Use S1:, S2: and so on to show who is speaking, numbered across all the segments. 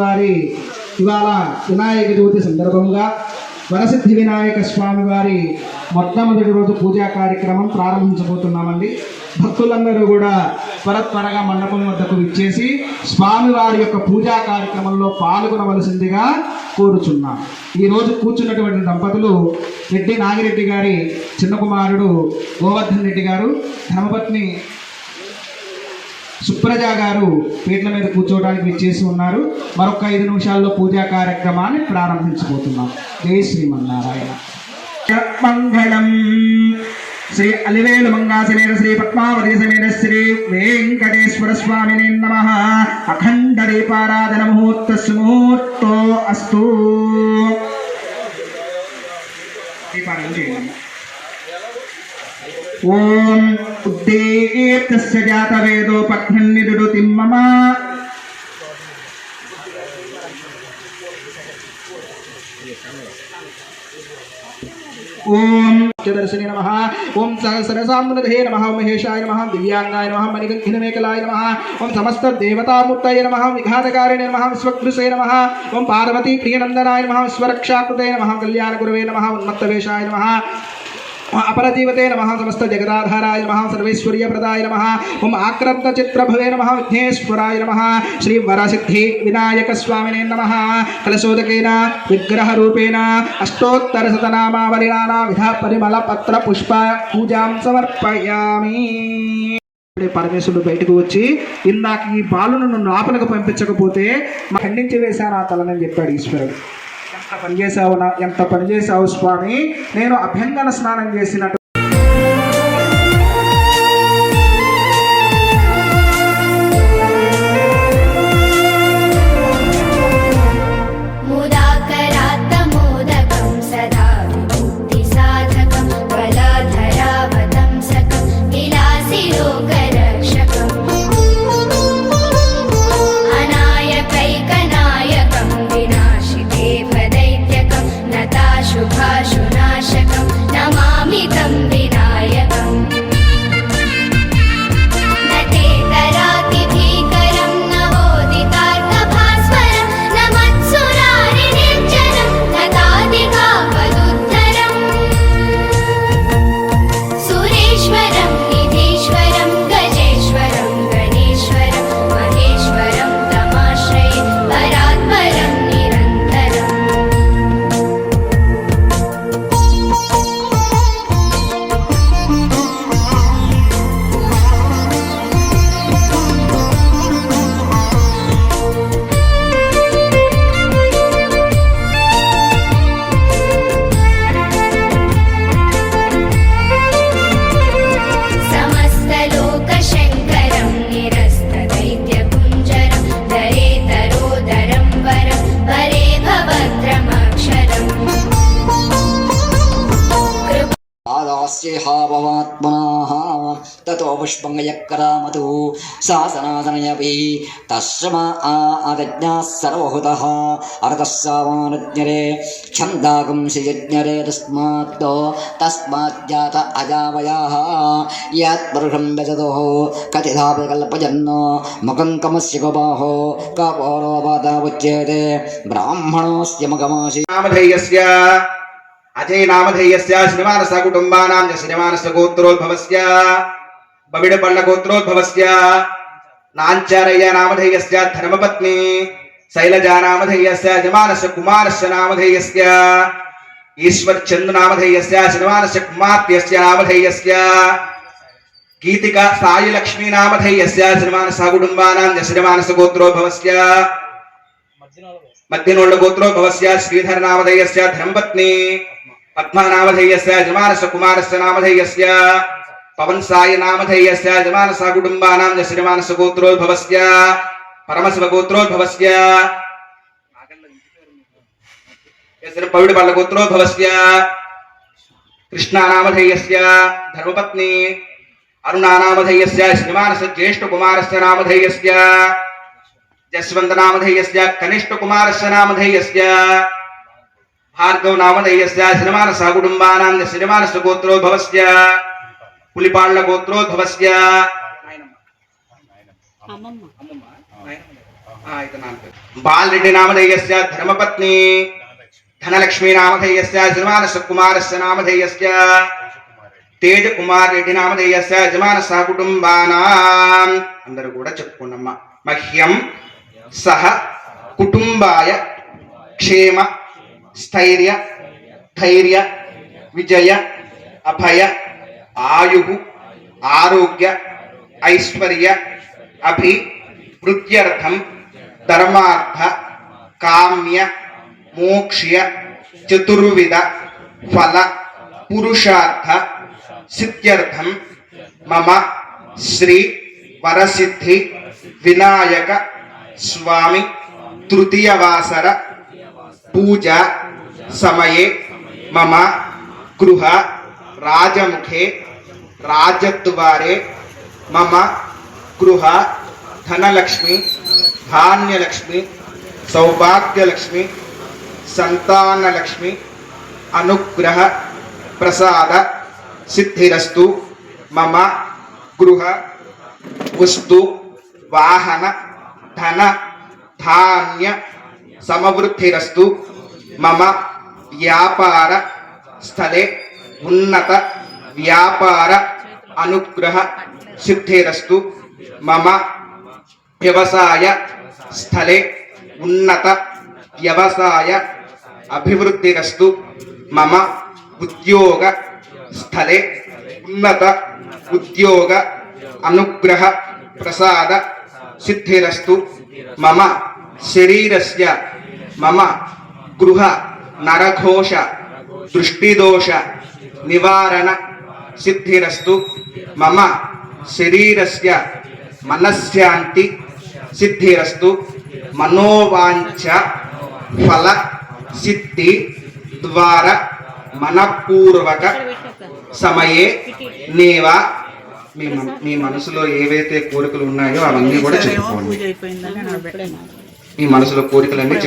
S1: వారి ఇవాళ వినాయక చవితి సందర్భంగా వరసిద్ధి వినాయక స్వామి వారి మొట్టమొదటి రోజు పూజా కార్యక్రమం ప్రారంభించబోతున్నామండి. భక్తులందరూ కూడా త్వరగా మండపం వద్దకు విచ్చేసి స్వామివారి యొక్క పూజా కార్యక్రమంలో పాల్గొనవలసిందిగా కోరుచున్నాం. ఈరోజు కూర్చున్నటువంటి దంపతులు రెడ్డి నాగిరెడ్డి గారి చిన్న కుమారుడు గోవర్ధన్ రెడ్డి గారు, ధర్మపత్ని సుప్రజ గారు పీటల మీద కూర్చోవడానికి విచ్చేసి ఉన్నారు. మరొక 5 నిమిషాల్లో పూజా కార్యక్రమాన్ని ప్రారంభించబోతున్నాం. జై శ్రీమన్నారాయణ. మంగళం శ్రీ అలివేలు మంగాసమేత శ్రీ పద్మావతి సమేత శ్రీ వెంకటేశ్వర స్వామినే నమః. అఖండ దీపారాధన ముహూర్తో అస్తు. ఓం ఉద్దేతస్య జాతవేదో పఠన్నిదుడుతి మమ. ఓం దర్శనే నమః. ఓం సహస్రసామ్నదే నమః. ఓం మహేశాయ నమః. దివ్యాంగాయ నమః. మణికంఠినమేకలాయ నమః. ఓం సమస్త దేవతామూర్తయే నమః. విఘాతకారిణే నమః. విశ్వకృషే నమః. ఓం పార్వతీ ప్రియనందనాయ నమః. విశ్వరక్షాకృతే నమః. కళ్యాణగురవే నమః. ఉన్మత్తవేషాయ నమః. अपरजीवते नमः. समस्त जगदाधाराय नमः. सर्वैश्वर्यप्रदाय नमः. ओम आक्रांत चित्रभवे नमः. विघ्नेश्वराय नमः. श्री वरसिद्धि विनायक स्वामिने नमः. कलशोदकेन विग्रह रूपेण अष्टोत्तर शतनामावलिना विधा परिमल पत्र पुष्प पूजां समर्पयामि. పరమేశ్వరుడు బయటకు వచ్చి ఇందాక ఈ బాలును నన్ను ఆపలకు పంపించకపోతే ఖండించి వేశాను ఆ తలనని చెప్పాడు ఈశ్వరుడు. ఎంత పని చేశావు స్వామి, నేను అభ్యంగన స్నానం చేసినట్టు
S2: ततो पुष्पंगयक्रामतु शासनासनयपि तस्मा आगज्ञाः सर्वहुतः अर्थस्सावानुज्ञरे छन्दागं श्रीयज्ञरे तस्माज्जात अजावयाः यत्पुरुषं व्यजतोः कथिता विकल्पजन् मुखं कमस्य कपाहो कपोरोपादावुच्यते ब्राह्मणोऽस्य मुखमासि
S1: नामधेयस्य अजय नामधेयस्य श्रीमानस्य कुटुम्बानां श्रीमानस्य गोत्रोद्भवस्य बविडपल्ल गोत्रोद्भवस्य नाञ्चारय्य नामधेयस्य धर्मपत्नी शैलजा नामधेयस्य यजमानस्य कुमारस्य नामधेयस्य ईश्वरचन्द्र नामधेयस्य श्रीमानस्य कुमार्त्यस्य नामधेयस्य गीतिका सायलक्ष्मी नामधेयस्य श्रीमानस्य कुटुम्बानां श्रीमानस्य गोत्रोद्भवस्य मध्यनोल्ल गोत्रोद्भवस्य श्रीधर नामधेयस्य धर्मपत्नी पद्मा नामधेयस्य यजमानस्य कुमारस्य नामधेयस्य पवन साई नामधेयस्य यजमानस्य कुटुम्बानां श्रीमानस्य गोत्रोद्भवस्य परमशिव गोत्रोद्भवस्य पविडपल्ल गोत्रोद्भवस्य कृष्णा नामधेयस्य धर्मपत्नी अरुणा नामधेयस्य श्रीमानस्य ज्येष्ठ कुमारस्य नामधेयस्य जसवंत नामधेयस्य कनिष्ठ कुमारस्य नामधेयस्य भार्गव नामधेयस्य श्रीमानस्य कुटुम्बानां श्रीमानस्य गोत्रोद्भवस्य पुलिपाल्ल गोत्रोद्भवस्य इति नाम बालरेड्डी नामधेयस्य धर्मपत्नी धनलक्ष्मी नामधेयस्य यजमानस्य कुमारस्य नामधेयस्य तेजकुमार रेड्डी नामधेयस्य यजमानस्य कुटुंबानां अंदरू కూడా చెప్పుకున్నమ్మ మహ్యం సహ కుటుంబాయ క్షేమ స్థైర్య ధైర్య విజయ అభయ ఆయు ఆరోగ్య ఐశ్వర్య అభివృద్ధ్యర్థం ధర్మార్థ కామ్య మోక్ష్య చతుర్విధ ఫల పురుషార్థ సిద్ధ్యర్థం మమ శ్రీ వరసిద్ధి వినాయక స్వామి తృతీయ వాసర పూజ సమయే మమ గృహ రాజముఖే రాజద్వారే మమ గృహ ధనలక్ష్మి ధాన్యలక్ష్మి సౌభాగ్యలక్ష్మి సంతానలక్ష్మి అనుగ్రహ ప్రసాద సిద్ధిరస్తు మమ గృహ వస్తు వాహన ధన ధాన్య సమవృద్ధిరస్తు మమ వ్యాపార స్థలే ఉన్నత వ్యాపార అనుగ్రహ సిద్ధిరస్తు మమ వ్యవసాయ స్థలే ఉన్నత వ్యవసాయ అభివృద్ధిరస్తు మమ ఉద్యోగ స్థలే ఉన్నత ఉద్యోగ అనుగ్రహ ప్రసాద సిద్ధిరస్తు మమ శరీరస్య మమ గృహ నరఘోష దృష్టిదోష నివారణ సిద్ధిరస్తు మమ శరీరస్య మనశ్శాంతి సిద్ధిరస్తు మనోవాంఛ ఫల సిద్ధి ద్వారా మనపూర్వక సమయే నేవా మీ మనసులో ఏవైతే కోరికలు ఉన్నాయో అవన్నీ కూడా చెప్పుకోండి. మీ మనసులో కోరికలన్నీ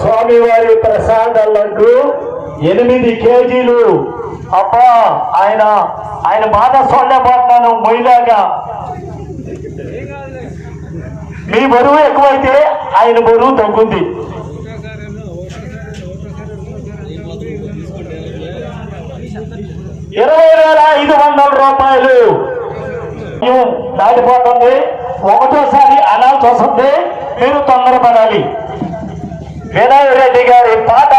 S3: స్వామివారి ప్రసాద లడ్డు 8 కేజీలు. అబ్బా ఆయన మాట చూడలేకపోతున్నాను మొయ్యలాగా. మీ బరువు ఎక్కువైతే ఆయన బరువు తగ్గుంది. ₹20,500 దాటిపోతుంది. ఒకటోసారి అనాల్సి వస్తుంది. మీరు తొందరపడాలి. వినయ్ రెడ్డి గారి పాట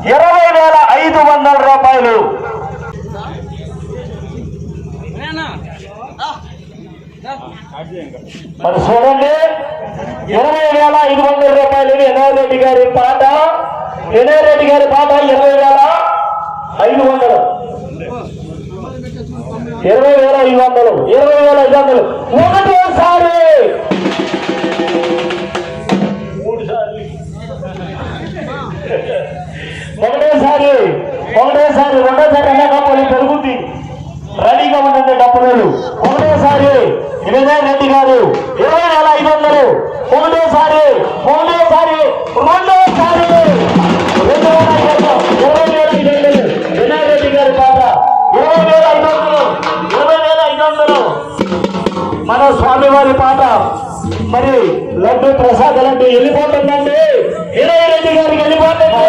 S3: ₹20,500. మరి చూడండి, ₹20,500 వినయ్ రెడ్డి గారి పాట. వినయ్ రెడ్డి గారి పాట 20,500. 20,500. 20,500 ఒకటోసారి. 3 సార్లు. ఒకటేసారి రెండోసారి అన్నప్పుడు పెరుగుద్ది. రెడీగా ఉండండి డబ్బులు. ఒకటేసారి వినయ్ రెడ్డి గారు 20,500. ఒకటోసారి రెండోసారి 20,500. వినయ్ రెడ్డి గారి పాట 20,500. మన స్వామివారి పాట. మరి లడ్డు ప్రసాద లడ్డు వెళ్ళిపోతుందండి. వినయ్ రెడ్డి గారికి వెళ్ళిపోతుంది.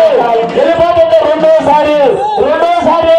S3: రెండోసారి మూడోసారి.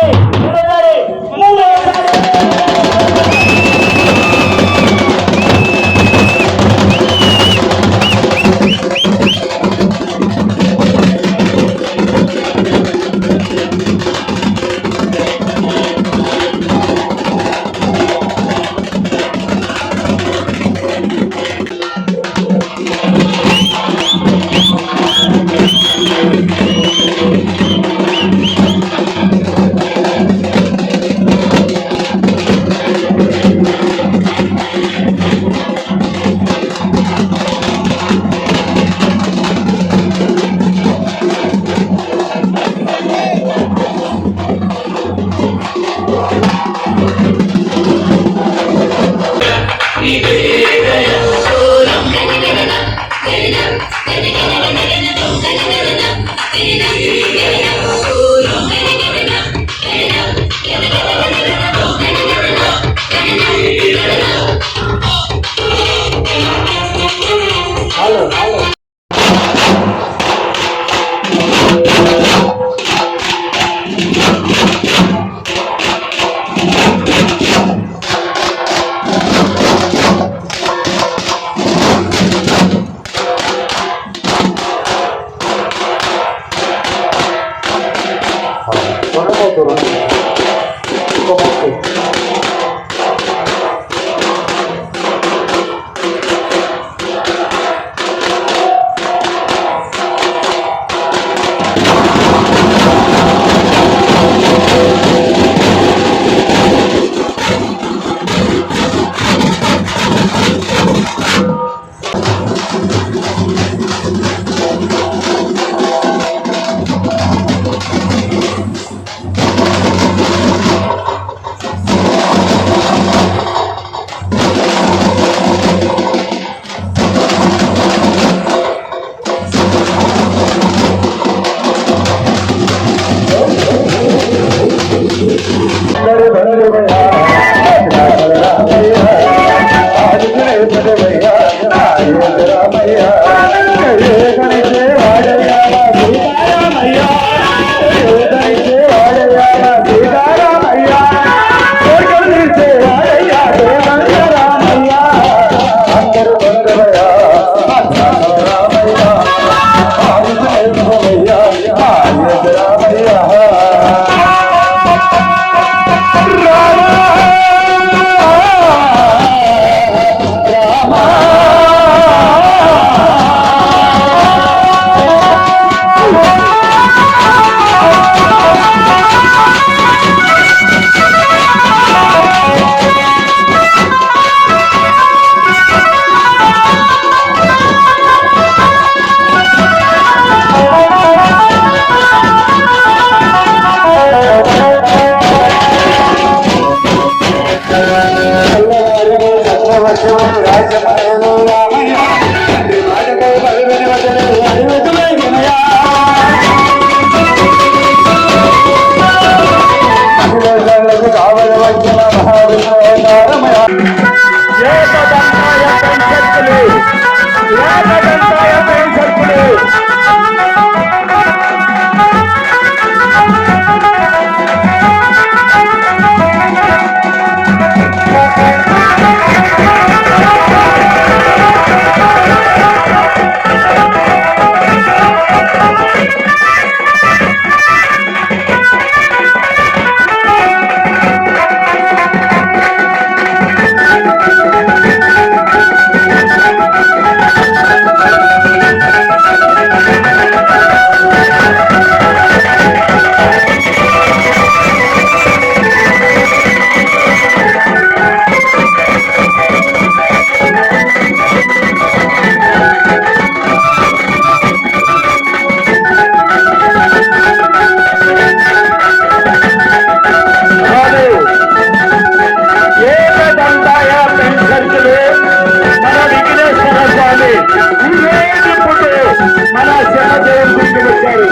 S3: రాజ్యమేలు రామయ్య రాజకై బలివెని వదలు అడివెతులై సర్కిల్ మన విఘ్నేశ్వర స్వామి ఇప్పుడు మన శివ జయంతికి వచ్చారు.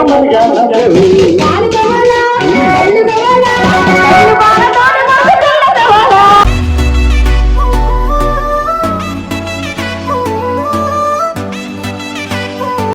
S4: Mama,